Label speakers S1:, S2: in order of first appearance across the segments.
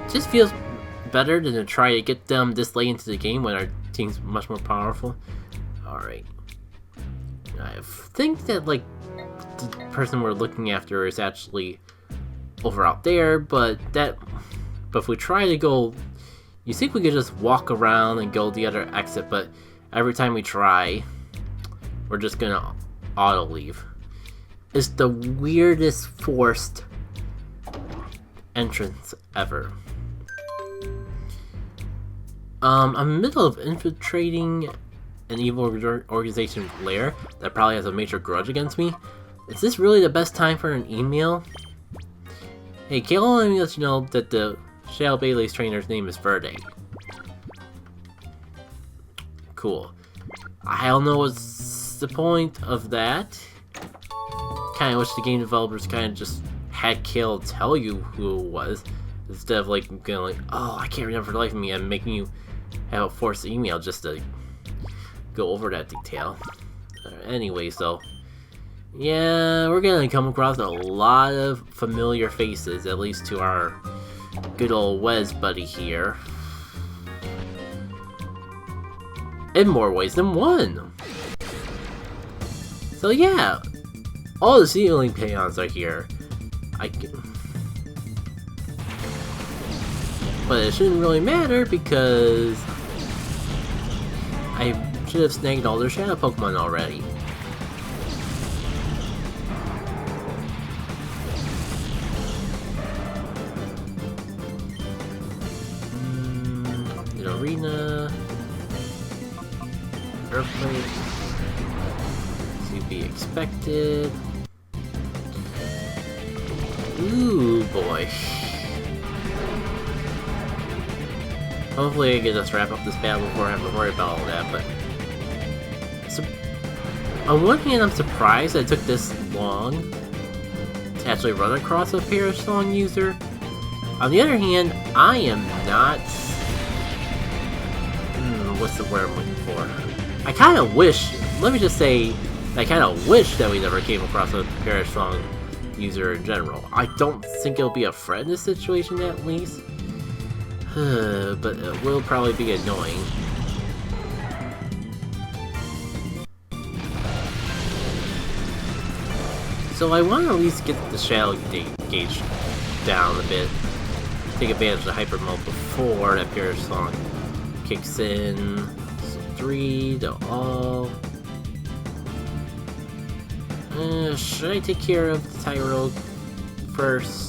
S1: just feels better than to try to get them this late into the game when our team's much more powerful. Alright. I think that, like, the person we're looking after is actually over out there, but if we try to go, you think we could just walk around and go the other exit, but every time we try, we're just gonna auto leave. It's the weirdest forced entrance ever. I'm in the middle of infiltrating an evil organization lair that probably has a major grudge against me. Is this really the best time for an email? Hey, Kayla, let me let you know that the Shale Bailey's trainer's name is Verde. Cool. I don't know what's the point of that. Kinda wish the game developers kinda just had Kayla tell you who it was, instead of like going like, oh, I can't remember for the life of me, and making you have a forced email just to go over that detail. Anyways, though, yeah, we're gonna come across a lot of familiar faces, at least to our good old Wes buddy here. In more ways than one. So yeah, all the ceiling peons are here. But it shouldn't really matter because I should have snagged all their shadow Pokemon already. The arena. Earthquake. To be expected. Ooh boy. Hopefully I can just wrap up this battle before I have to worry about all that, but... So, on one hand, I'm surprised that it took this long to actually run across a Parasong user. On the other hand, I am not... what's the word I'm looking for? I kinda wish... Let me just say, I kinda wish that we never came across a Parasong user in general. I don't think it'll be a threat in this situation, at least. But it will probably be annoying. So I want to at least get the shadow gauge down a bit. Take advantage of the hyper mode before that Parasong kicks in. So 3 to all. Should I take care of the Tyro first?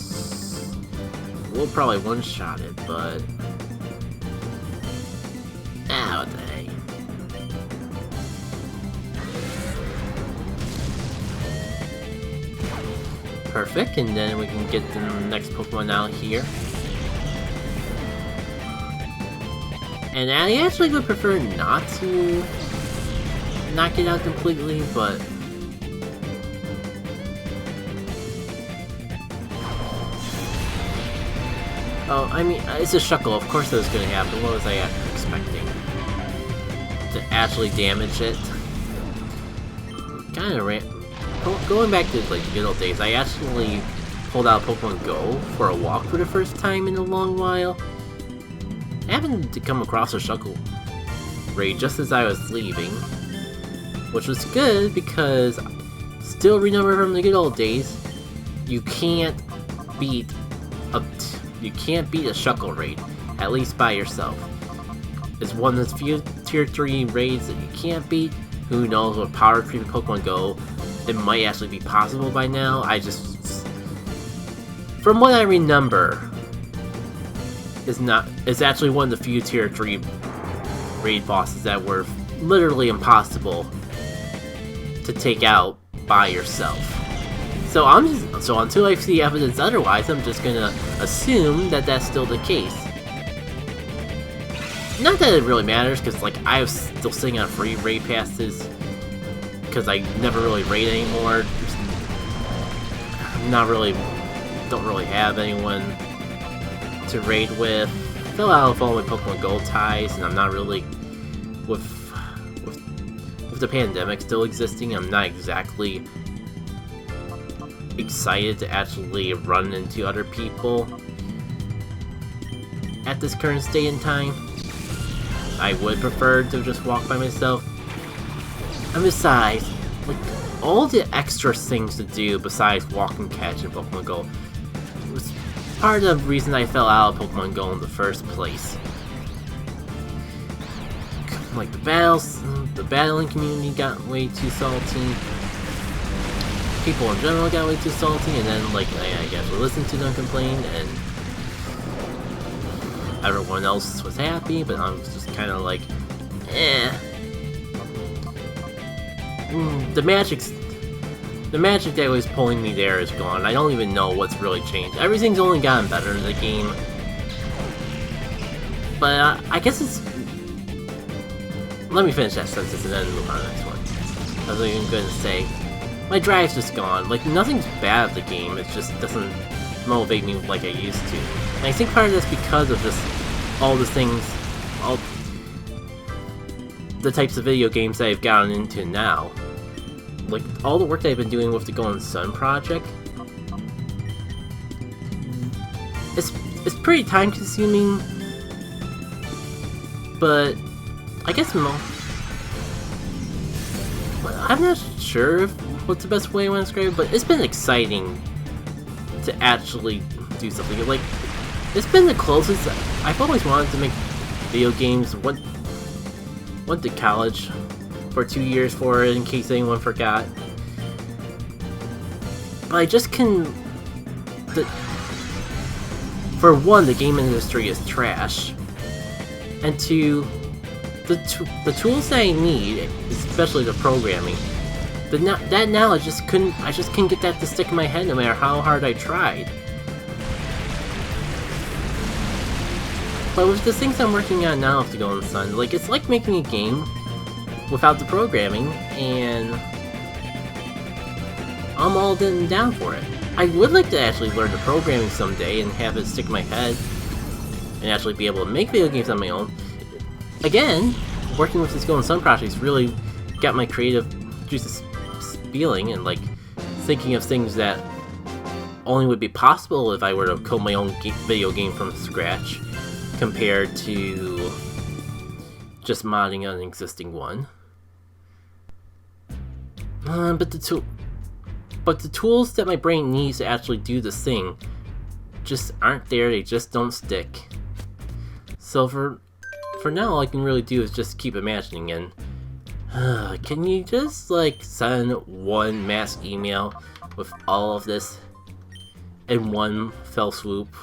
S1: We'll probably one-shot it, but... what the heck. Perfect, and then we can get the next Pokemon out here. And I actually would prefer not to knock it out completely, but... Oh, I mean, it's a Shuckle, of course that was going to happen. What was I expecting? To actually damage it? Kind of going back to like the good old days, I actually pulled out Pokemon Go for a walk for the first time in a long while. I happened to come across a Shuckle raid just as I was leaving, which was good because, still remember from the good old days, you can't beat a Shuckle raid, at least by yourself. It's one of the few tier 3 raids that you can't beat. Who knows, with Power Creep and Pokemon Go, it might actually be possible by now. From what I remember, it's actually one of the few tier 3 raid bosses that were literally impossible to take out by yourself. So until I see evidence otherwise, I'm just gonna assume that that's still the case. Not that it really matters, because like I was still sitting on free raid passes, because I never really raid anymore. Don't really have anyone to raid with. Fell out of all my Pokemon Go ties, and I'm not really with the pandemic still existing. I'm not exactly excited to actually run into other people. at this current state in time. I would prefer to just walk by myself. And besides, like, all the extra things to do besides walk and catch in Pokemon Go was part of the reason I fell out of Pokemon Go in the first place. Like the battling community got way too salty. People in general got way too salty, and then like I guess we listened to them complain, and everyone else was happy, but I was just kind of like, eh. The magic that was pulling me there is gone. I don't even know what's really changed. Everything's only gotten better in the game, but I guess it's. Let me finish that sentence and then move on to the next one. I was even going to say, my drive's just gone. Like, nothing's bad at the game, it just doesn't motivate me like I used to. And I think part of that's because of just all the things, all the types of video games that I've gotten into now. Like, all the work that I've been doing with the Golden Sun project. It's pretty time consuming, but I guess I'm not sure what's the best way I want to describe it, but it's been exciting to actually do something. Like, it's been the closest. I've always wanted to make video games. Went to college for 2 years for it, in case anyone forgot. But I just can. For one, the game industry is trash, and two, the tools that I need, especially the programming, that now I just couldn't get that to stick in my head no matter how hard I tried. But with the things I'm working on now with the Golden Sun, like, it's like making a game without the programming, and I'm all down for it. I would like to actually learn the programming someday and have it stick in my head and actually be able to make video games on my own. Again, working with this Golden Sun project's really got my creative juices spilling, and like thinking of things that only would be possible if I were to code my own video game from scratch, compared to just modding an existing one. But the tools that my brain needs to actually do this thing just aren't there. They just don't stick. So for now, all I can really do is just keep imagining, and can you just like send one mass email with all of this in one fell swoop?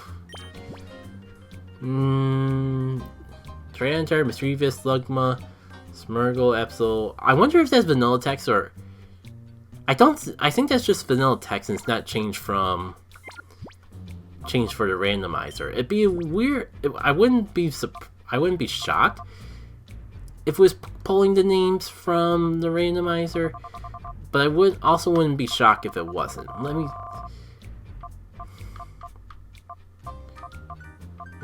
S1: Tyranitar, Mischievous, Slugma, Smeargle, Absol. I wonder if that's vanilla text, or I think that's just vanilla text and it's not changed for the randomizer. It'd be weird. I wouldn't be shocked if it was pulling the names from the randomizer, but I wouldn't be shocked if it wasn't. Let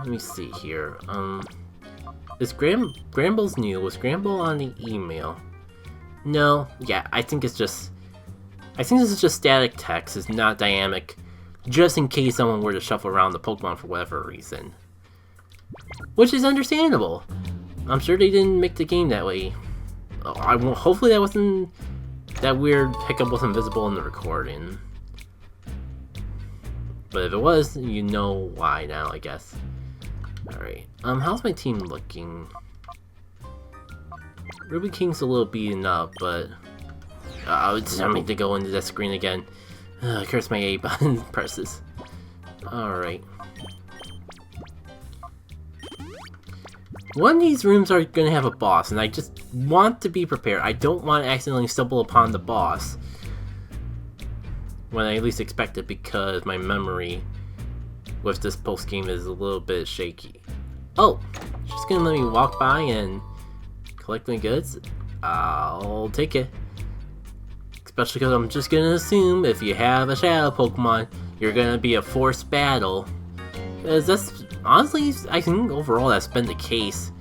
S1: me see here. Is Grambles new? Was Gramble on the email? No. Yeah, I think this is just static text. It's not dynamic, just in case someone were to shuffle around the Pokemon for whatever reason. Which is understandable. I'm sure they didn't make the game that way. Hopefully that weird hiccup wasn't visible in the recording. But if it was, you know why now, I guess. Alright, how's my team looking? Ruby King's a little beaten up, but it's time to go into that screen again. Curse my A button presses. Alright. One of these rooms are gonna have a boss, and I just want to be prepared. I don't want to accidentally stumble upon the boss when I least expect it, because my memory with this post game is a little bit shaky. Oh, she's gonna let me walk by and collect my goods. I'll take it. Especially because I'm just gonna assume if you have a shadow Pokemon, you're gonna be a forced battle. Because that's, honestly, I think overall that's been the case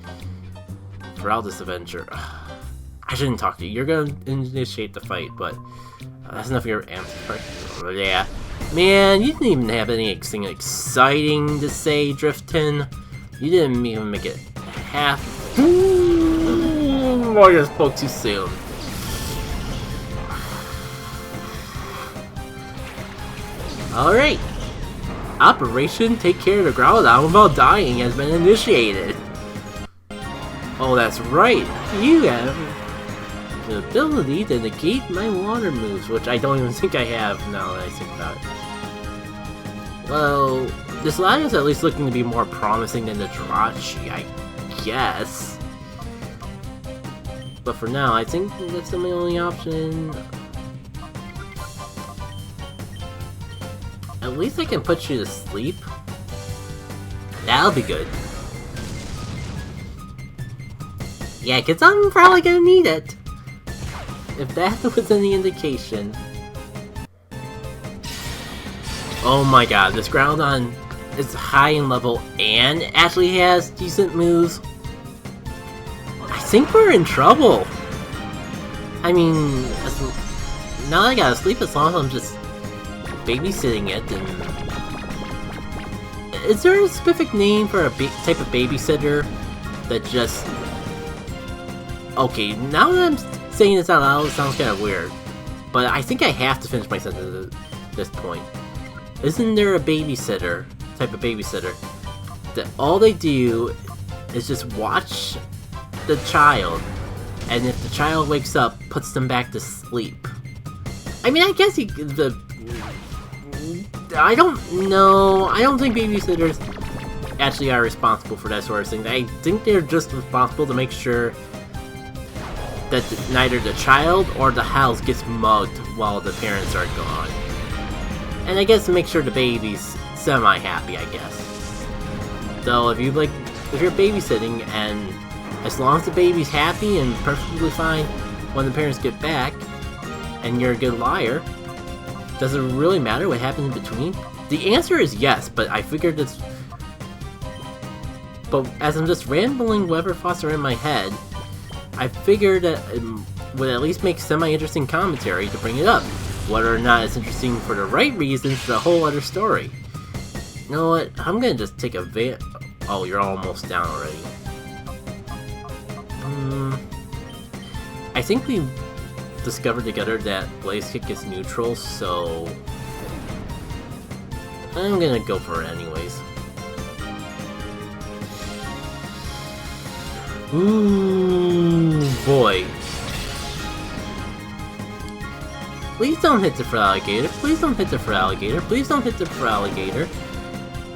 S1: throughout this adventure. I shouldn't talk to you. You're gonna initiate the fight, but that's enough of your answer. Yeah. Man, you didn't even have anything exciting to say, Driftin. You didn't even make it half. I just spoke too soon. Alright. Operation Take Care of the Groudon Without Dying has been initiated. Oh, that's right. You have the ability to negate my water moves, which I don't even think I have now that I think about it. Well, this line is at least looking to be more promising than the Jirachi, I guess. But for now, I think that's the only option. At least I can put you to sleep. That'll be good. Yeah, cause I'm probably gonna need it. If that was any indication. Oh my god, this Groudon is high in level and actually has decent moves. I think we're in trouble. I mean, now that I gotta sleep, as long as I'm just babysitting it, and... Is there a specific name for a type of babysitter that just... Okay, now that I'm saying this out loud, it sounds kind of weird. But I think I have to finish my sentence at this point. Isn't there a babysitter, type of babysitter, that all they do is just watch the child, and if the child wakes up, puts them back to sleep? I mean, I guess I don't know. I don't think babysitters actually are responsible for that sort of thing. I think they're just responsible to make sure that neither the child or the house gets mugged while the parents are gone. And I guess to make sure the baby's semi-happy, I guess. So if you're babysitting, and as long as the baby's happy and perfectly fine when the parents get back, and you're a good liar, does it really matter what happens in between? The answer is yes, but I figured this... But as I'm just rambling whatever thoughts are in my head, I figured that it would at least make semi-interesting commentary to bring it up. Whether or not it's interesting for the right reasons is a whole other story. You know what? I'm gonna just take a Oh, you're almost down already. I think we discovered together that Blaze Kick is neutral, so... I'm gonna go for it anyways. Ooh, boy. Please don't hit the Feraligatr. Please don't hit the Feraligatr. Please don't hit the Feraligatr.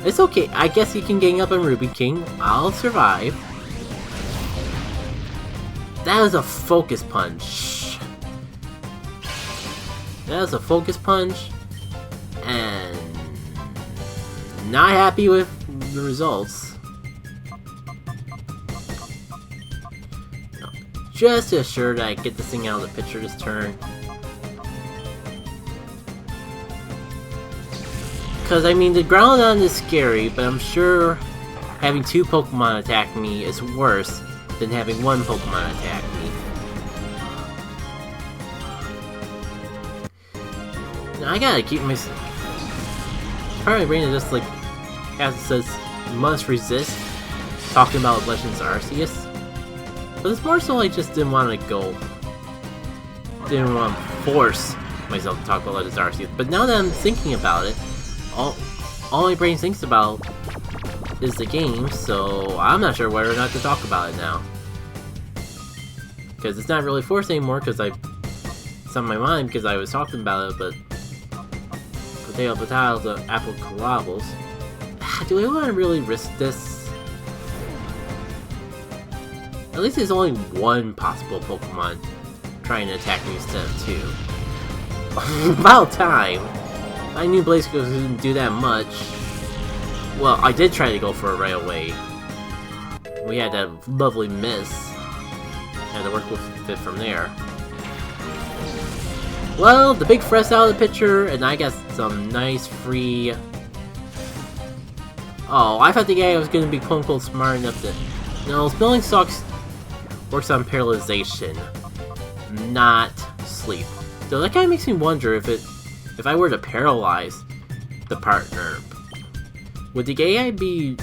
S1: It's okay. I guess you can gang up on Ruby King. I'll survive. That was a focus punch. That was a focus punch. And... not happy with the results. Just to assure that I get this thing out of the picture this turn. Because, I mean, the Groudon is scary, but I'm sure having two Pokemon attack me is worse than having one Pokemon attack me. Now, I gotta keep my... part of my brain is just like, as it says, must resist, talking about Legends Arceus. But it's more so I just didn't want to go... didn't want to force myself to talk about Legends Arceus. But now that I'm thinking about it, all my brain thinks about is the game, so I'm not sure whether or not to talk about it now. Because it's not really forced anymore, because it's on my mind because I was talking about it, but... Potatoes, apple collabos. Do I want to really risk this? At least there's only one possible Pokemon trying to attack me instead of two. About time! I knew Blaze Kick didn't do that much. Well, I did try to go for it right away. We had that lovely miss. Had to work with it from there. Well, the big Fresh out of the picture, and I got some nice free... Oh, I thought the guy was going to be quote-unquote smart enough to... No, Spilling Stalks works on paralyzation, not sleep. So that kind of makes me wonder if I were to paralyze the partner, would the AI be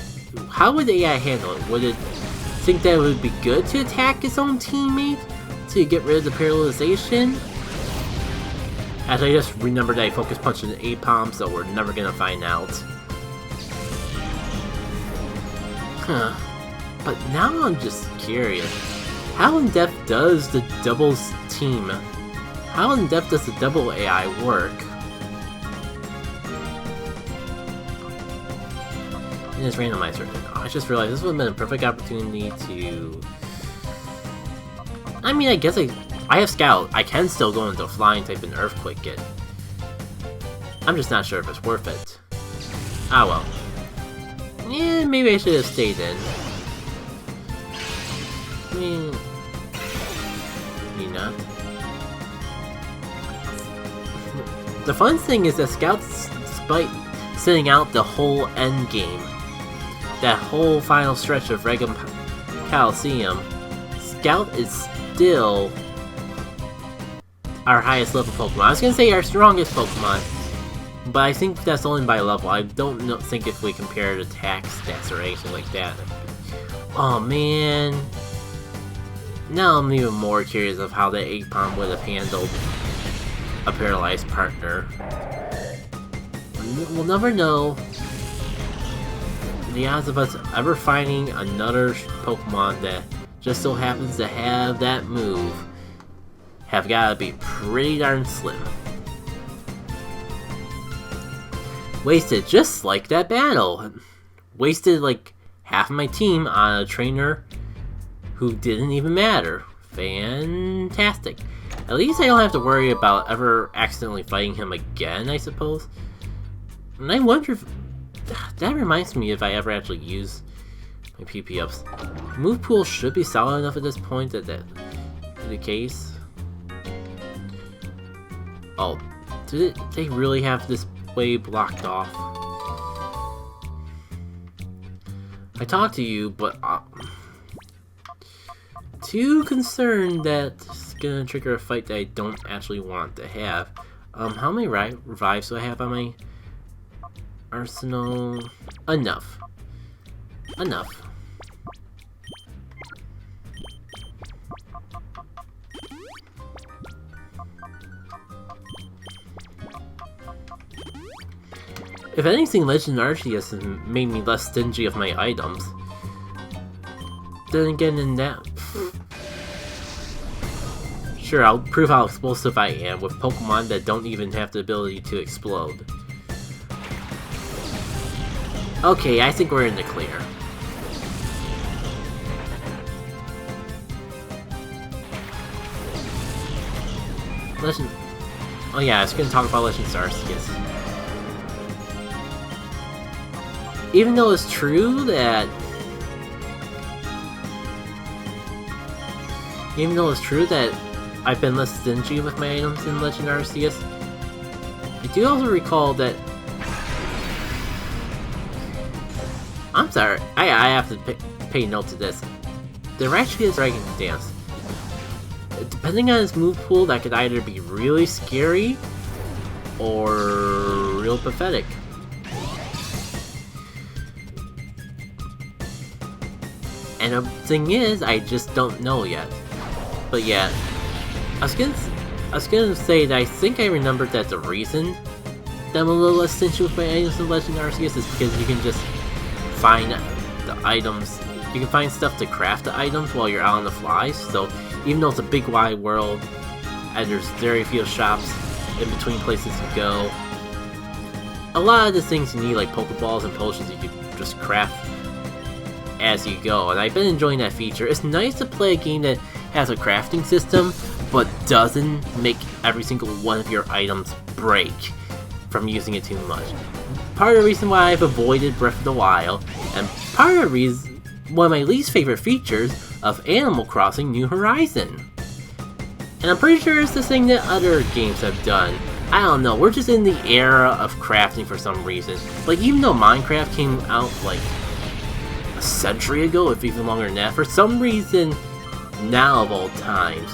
S1: how would the AI handle it? Would it think that it would be good to attack its own teammate to get rid of the paralyzation? As I just remembered, I focus punched an A-palm, so we're never gonna find out. Huh. But now I'm just curious. How in depth does the doubles team? How in depth does the double AI work? And it's randomized right now. I just realized this would have been a perfect opportunity to... I mean, I guess I have Scout. I can still go into Flying type and Earthquake it. I'm just not sure if it's worth it. Ah well. Yeah, maybe I should have stayed in. I mean... Maybe not. The fun thing is that Scout, despite sitting out the whole end game, that whole final stretch of Randomized Colosseum, Scout is still our highest level Pokemon. I was gonna say our strongest Pokemon, but I think that's only by level. I don't think if we compare attack stats or anything like that. Oh man. Now I'm even more curious of how the Aipom would have handled a paralyzed partner. We'll never know. The odds of us ever finding another Pokemon that just so happens to have that move have gotta be pretty darn slim. Wasted just like that battle. Wasted like half of my team on a trainer who didn't even matter. Fantastic. At least I don't have to worry about ever accidentally fighting him again, I suppose. And I wonder if... That reminds me if I ever actually use my PP ups. Move pool should be solid enough at this point that that is the case. Oh, did they really have this way blocked off? I talked to you, but too concerned that it's gonna trigger a fight that I don't actually want to have. How many revives do I have on my arsenal? Enough. Enough. If anything, Legend Arceus has made me less stingy of my items. Then again, in that... Sure, I'll prove how explosive I am with Pokemon that don't even have the ability to explode. Okay, I think we're in the clear. Legend... Oh yeah, I was gonna talk about Legend Arceus. Even though it's true that... I've been less stingy with my items in Legend Arceus, I do also recall that... I'm sorry, I have to pay note to this. There actually is Dragon Dance. Depending on its move pool, that could either be really scary or real pathetic. And the thing is, I just don't know yet. But yeah, I was gonna say that I think I remembered that the reason that I'm a little less stingy with my items in Legend Arceus is because you can just find the items. You can find stuff to craft the items while you're out on the fly. So even though it's a big wide world and there's very few shops in between places to go, a lot of the things you need, like Pokeballs and potions, you can just craft as you go, and I've been enjoying that feature. It's nice to play a game that has a crafting system, but doesn't make every single one of your items break from using it too much. Part of the reason why I've avoided Breath of the Wild, and part of the reason, one of my least favorite features of Animal Crossing New Horizon. And I'm pretty sure it's the thing that other games have done. I don't know, we're just in the era of crafting for some reason. Like, even though Minecraft came out, like, a century ago, if even longer than that, for some reason, now of all times,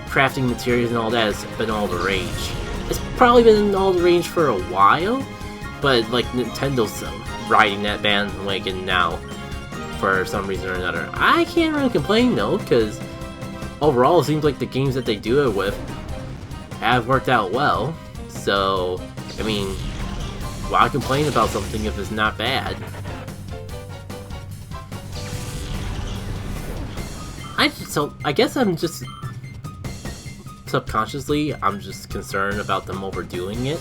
S1: crafting materials and all that has been all the rage. It's probably been all the rage for a while, but like Nintendo's riding that bandwagon now for some reason or another. I can't really complain though, because overall it seems like the games that they do it with have worked out well. So, I mean, why complain about something if it's not bad? I guess I'm just subconsciously, I'm just concerned about them overdoing it.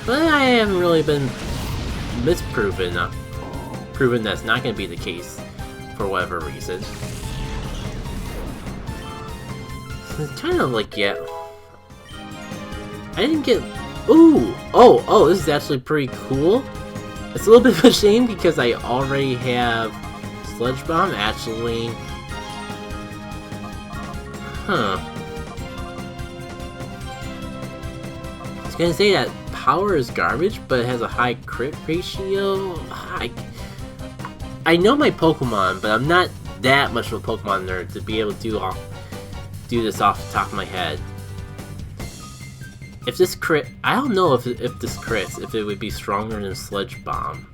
S1: But I haven't really been proven that's not going to be the case for whatever reason. So it's kind of like, yeah. I didn't get... Ooh! Oh, this is actually pretty cool. It's a little bit of a shame because I already have Sludge Bomb, actually. Huh. I was gonna say that power is garbage, but it has a high crit ratio. I know my Pokemon, but I'm not that much of a Pokemon nerd to be able to do this off the top of my head. If this crit, I don't know if this crits, if it would be stronger than Sludge Bomb.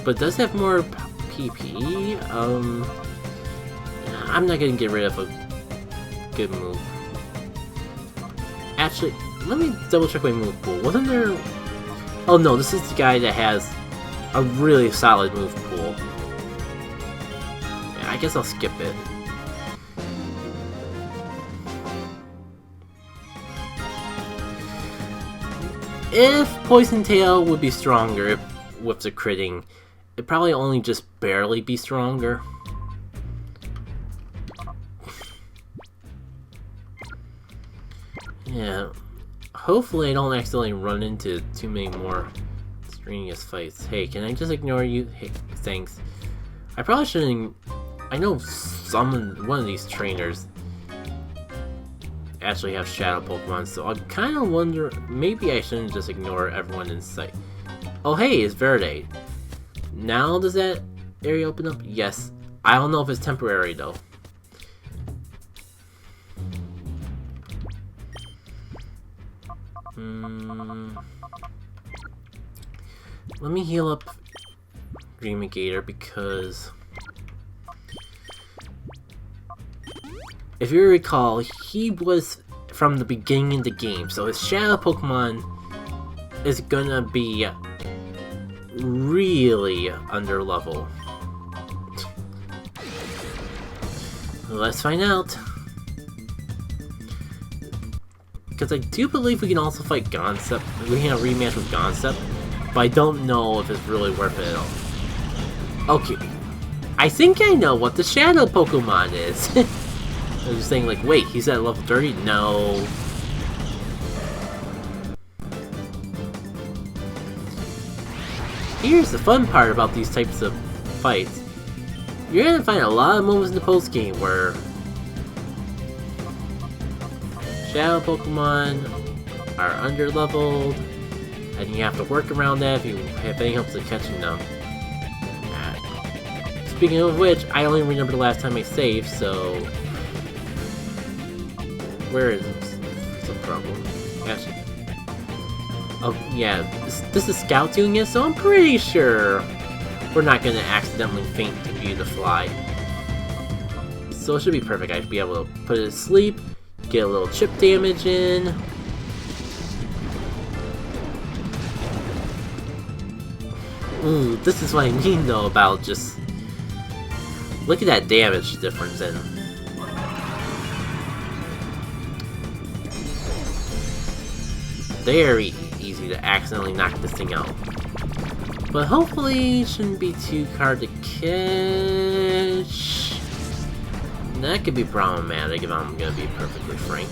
S1: But it does have more PP. I'm not gonna get rid of a good move. Actually, let me double check my move pool. Wasn't there... Oh no, this is the guy that has a really solid move pool. Yeah, I guess I'll skip it. If Poison Tail would be stronger with the critting, it'd probably only just barely be stronger. Yeah, hopefully I don't accidentally run into too many more strenuous fights. Hey, can I just ignore you? Hey, thanks. I probably shouldn't... I know one of these trainers actually have shadow Pokemon, so I kind of wonder, maybe I shouldn't just ignore everyone in sight. Oh hey, it's Verde. Now does that area open up? Yes. I don't know if it's temporary though. Let me heal up Dreamigator because if you recall, he was from the beginning of the game, so his shadow Pokemon is gonna be really under level. Let's find out. Because I do believe we can also fight Gonsept. We can have a rematch with Gonsept, but I don't know if it's really worth it at all. Okay, I think I know what the shadow Pokemon is. I was just saying, like, wait, he's at level 30? No. Here's the fun part about these types of fights. You're gonna find a lot of moments in the post-game where shadow Pokemon are under-leveled, and you have to work around that if you have any hopes of catching them. Speaking of which, I only remember the last time I saved, so... Where is the problem? Actually... Oh, yeah, this is Scout doing it, so I'm pretty sure we're not gonna accidentally faint to view the fly. So it should be perfect. I should be able to put it to sleep, get a little chip damage in. Ooh, this is what I mean though about just... Look at that damage difference in. Very easy to accidentally knock this thing out. But hopefully it shouldn't be too hard to catch. That could be problematic if I'm gonna be perfectly frank.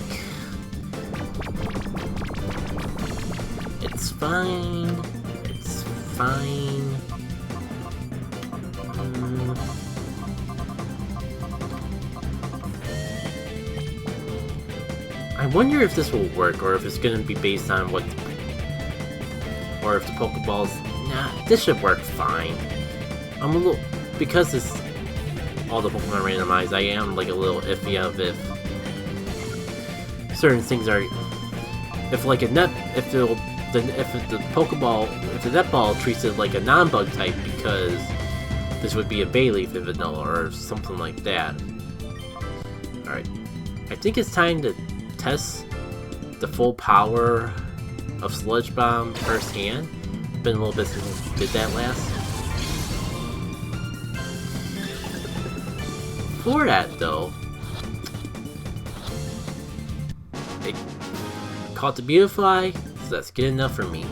S1: It's fine. It's fine. I wonder if this will work, or if it's gonna be based on what... Or if the Pokeballs... Nah, this should work fine. I'm a little... Because it's all the Pokemon randomized, I am like a little iffy of if certain things are... If like a net... If it'll if the Pokeball, if the Netball treats it like a non-bug type, because this would be a Bayleaf in vanilla or something like that. Alright, I think it's time to test the full power of Sludge Bomb firsthand. Been a little bit since we did that last. For that though, it caught the Beautifly, so that's good enough for me.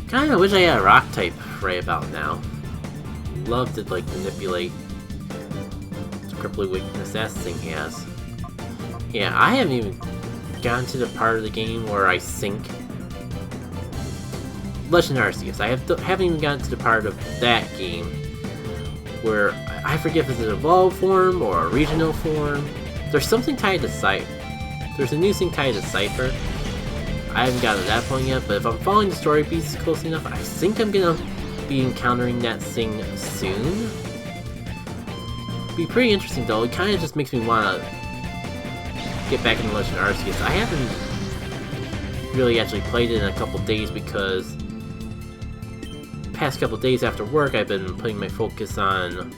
S1: Kinda wish I had a rock type right about now. Love to like manipulate the crippling weakness that thing has. Yeah, I haven't even gotten to the part of the game where I sink Legend Arceus. I haven't even gotten to the part of that game where I forget if it's an evolved form or a regional form. There's something tied to Cypher. There's a new thing tied to Cypher. I haven't gotten to that point yet, but if I'm following the story beats close enough, I think I'm gonna be encountering that thing soon. Be pretty interesting though. It kind of just makes me want to get back into Legend Arceus. I haven't really actually played it in a couple days because past couple days after work I've been putting my focus on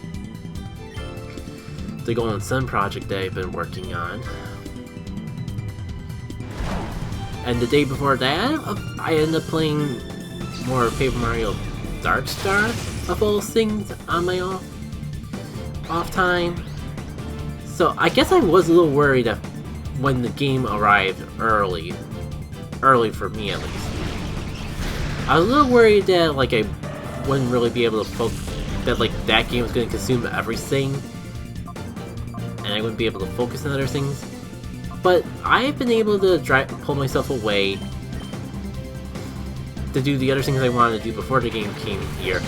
S1: the Golden Sun project that I've been working on. And the day before that, I ended up playing more Paper Mario Dark Star of all things on my off time. So I guess I was a little worried that when the game arrived early for me at least. I was a little worried that like I wouldn't really be able to focus, that like that game was going to consume everything and I wouldn't be able to focus on other things. But I've been able to pull myself away to do the other things I wanted to do before the game came here,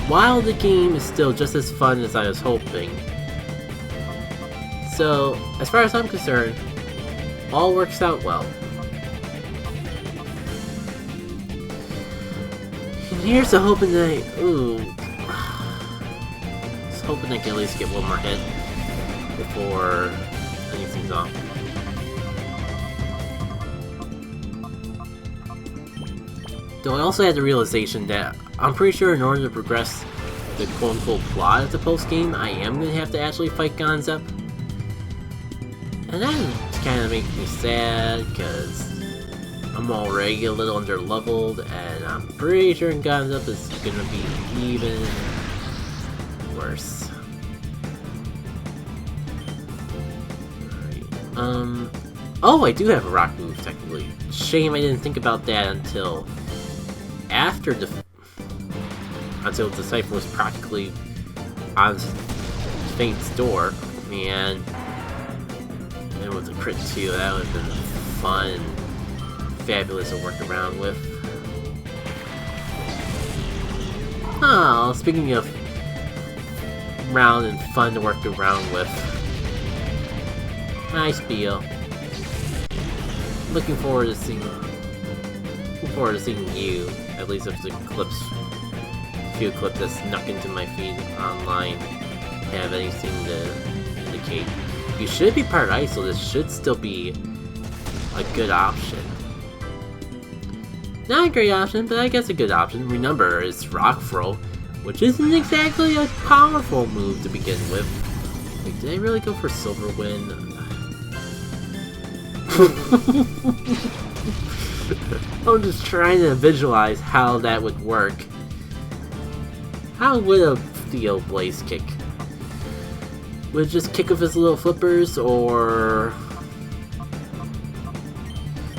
S1: while the game is still just as fun as I was hoping. So, as far as I'm concerned, all works out well. And here's the hoping that just hoping I can at least get one more hit before anything's off. Though I also had the realization that I'm pretty sure in order to progress the quote-unquote plot of the post-game, I am going to have to actually fight Gonzep. And that kind of makes me sad, because I'm already a little under-leveled, and I'm pretty sure Gonzep is going to be even worse. Alright, oh, I do have a rock move, technically. Shame I didn't think about that until after until the Cypher was practically on Fate's door. Man, and with the crit too, that would have been fun and fabulous to work around with. Oh, speaking of round and fun to work around with, nice Beal. Looking forward to seeing you, at least if the few clips that snuck into my feed online have anything to indicate. You should be part ice, so this should still be a good option. Not a great option, but I guess a good option. Remember, it's Rock Throw, which isn't exactly a powerful move to begin with. Wait, did I really go for Silver Wind? I'm just trying to visualize how that would work. How would a Theo Blaze kick? Would it just kick with his little flippers, or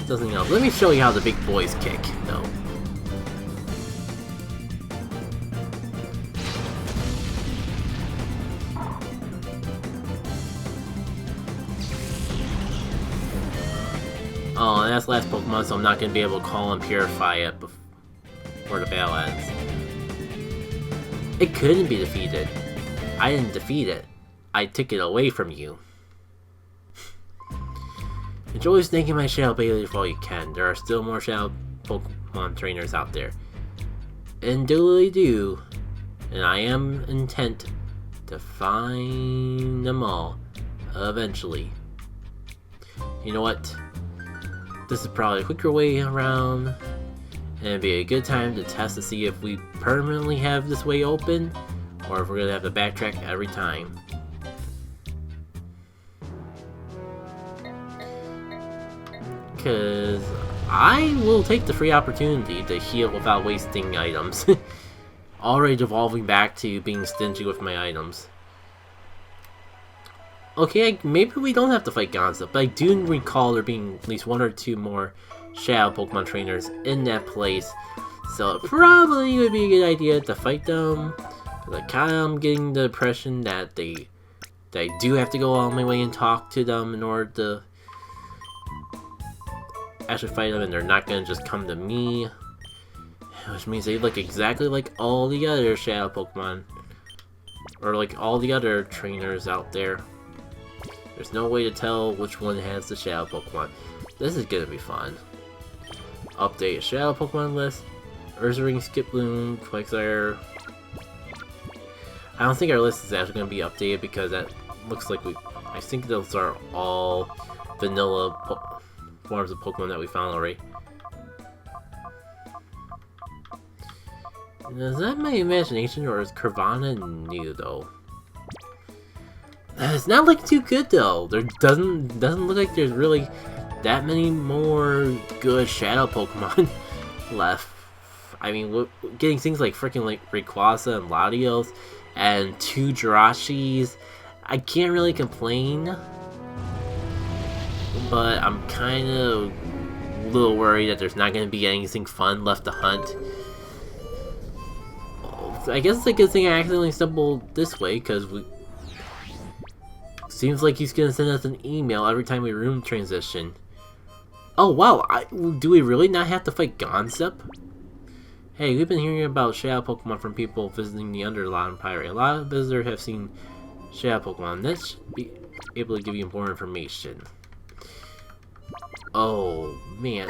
S1: something else? Let me show you how the big boys kick, though. Oh, and that's the last Pokemon, so I'm not going to be able to call and purify it before the battle ends. It couldn't be defeated. I didn't defeat it. I took it away from you. Enjoy snaking my Shadow Bayleaf while you can. There are still more Shadow Pokemon trainers out there. Induly do. And I am intent to find them all. Eventually. you know what? This is probably a quicker way around, and it'd be a good time to test to see if we permanently have this way open, or if we're gonna have to backtrack every time. Because I will take the free opportunity to heal without wasting items. Already devolving back to being stingy with my items. Okay, maybe we don't have to fight Gonza, but I do recall there being at least 1 or 2 more Shadow Pokemon trainers in that place. So it probably would be a good idea to fight them. Like, I'm getting the impression that I do have to go all my way and talk to them in order to actually fight them, and they're not gonna just come to me. Which means they look exactly like all the other Shadow Pokemon. Or like all the other trainers out there. There's no way to tell which one has the Shadow Pokemon. This is gonna be fun. Update Shadow Pokemon list. Ursaring, Skiploom, Quagsire. I don't think our list is actually gonna be updated because that looks like I think those are all vanilla forms of Pokemon that we found already. Is that my imagination, or is Carvanha new though? It's not looking too good though. There doesn't look like there's really that many more good Shadow Pokemon left. I mean, we're getting things like freaking like Rayquaza and Latios and 2 Jirachis. I can't really complain, but I'm kind of a little worried that there's not going to be anything fun left to hunt. I guess it's a good thing I accidentally stumbled this way, because seems like he's gonna send us an email every time we room transition. Oh wow, do we really not have to fight Gonzep? Hey, we've been hearing about Shadow Pokemon from people visiting the Underland Empire. A lot of visitors have seen Shadow Pokemon. This should be able to give you more information. Oh man.